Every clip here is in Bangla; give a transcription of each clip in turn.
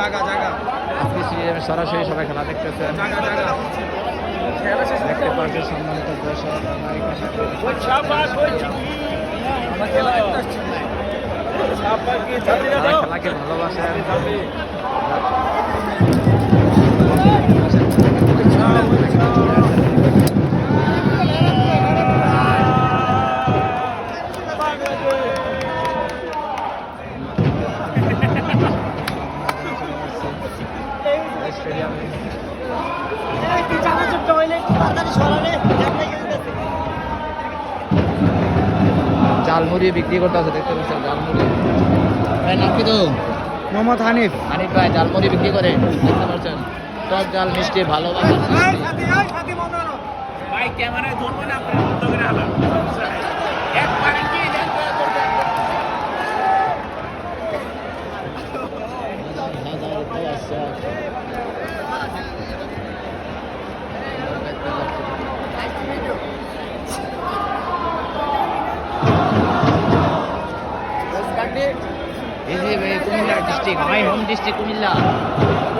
আজকে স্টেডিয়ামে সরাসরি সবাই খেলা দেখতেছেন। দেখতে পাচ্ছেন সম্মানিত দর্শক, খেলাকে ভালোবাসেন। জালমুড়ি বিক্রি করতে আছে, দেখতে পাচ্ছেন জালমুড়ি। ভাই নাম কি তো? মোহাম্মদ হানিফ। হানিফ ভাই জালমুড়ি বিক্রি করে, দেখতে পাচ্ছেন। টক জাল মিষ্টি ভালোবাসা। ভাই ক্যামেরায় ধরবেন আপনার বন্ধ করে আলাম একবারে কি Comilla district, my home district Comilla.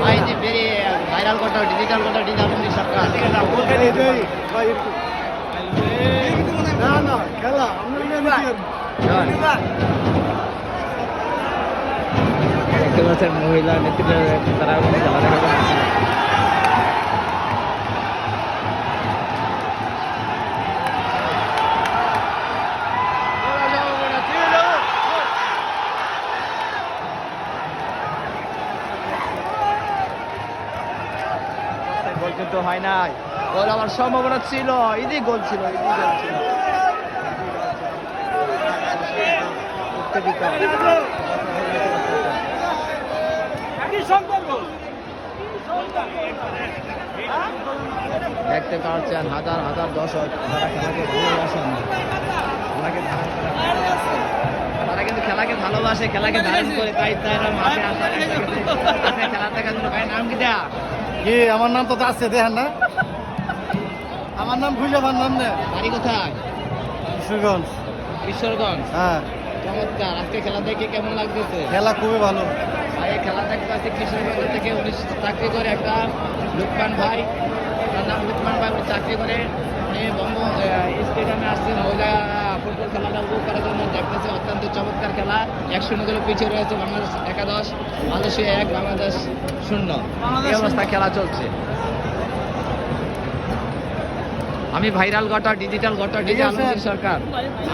ভাই যে বেরিয়ে ভাইরাল করতে হবে, ডিজিটাল করতে হবে, ডিজিটাল সরকার। দেখতে পাচ্ছেন মহিলা নেতৃত্বে তারা খেলা দেখা যাচ্ছে। গোল কিন্তু হয় নাই, গোল আমার সম্ভাবনা ছিল, ইজি গোল ছিল, ইজি গোল ছিল। দেখতে পাচ্ছেন হাজার হাজার দর্শক তারা খেলাকে ভালোবাসেন, তারা কিন্তু খেলাকে ভালোবাসে, খেলাকে ধারণ করে, তাই তারা মাঠে আসে খেলা দেখার জন্য। ভাই নাম কি দেয়া? কি আমার নাম তো আছে, দেখেন না আমার নাম খুঁজে আমার নাম নেই। বাড়ি কোথায়? কিশোরগঞ্জ। কিশোরগঞ্জ। হ্যাঁ, চমৎকার। আজকে খেলা দেখে কেমন লাগতেছে? খেলা খুবই ভালো। ভাই খেলা দেখতে পাচ্ছি কিশোরগঞ্জ থেকে, উনি চাকরি করে, একটা লুকমান ভাই, তার নাম লুকমান ভাই, উনি চাকরি করে, উনি বঙ্গ স্টেডিয়ামে আসছে মহিলা ফুটবল খেলাটা উপভোগ করার জন্য। দেখতেছে অত্যন্ত চমৎকার খেলা। 1-0 করে পিছিয়ে রয়েছে বাংলাদেশ একাদশ, মালয়েশিয়া 1, বাংলাদেশ 0 এই অবস্থা খেলা চলছে। আমি ভাইরাল ঘটা, ডিজিটাল ঘটা, ডিজিটাল সরকার।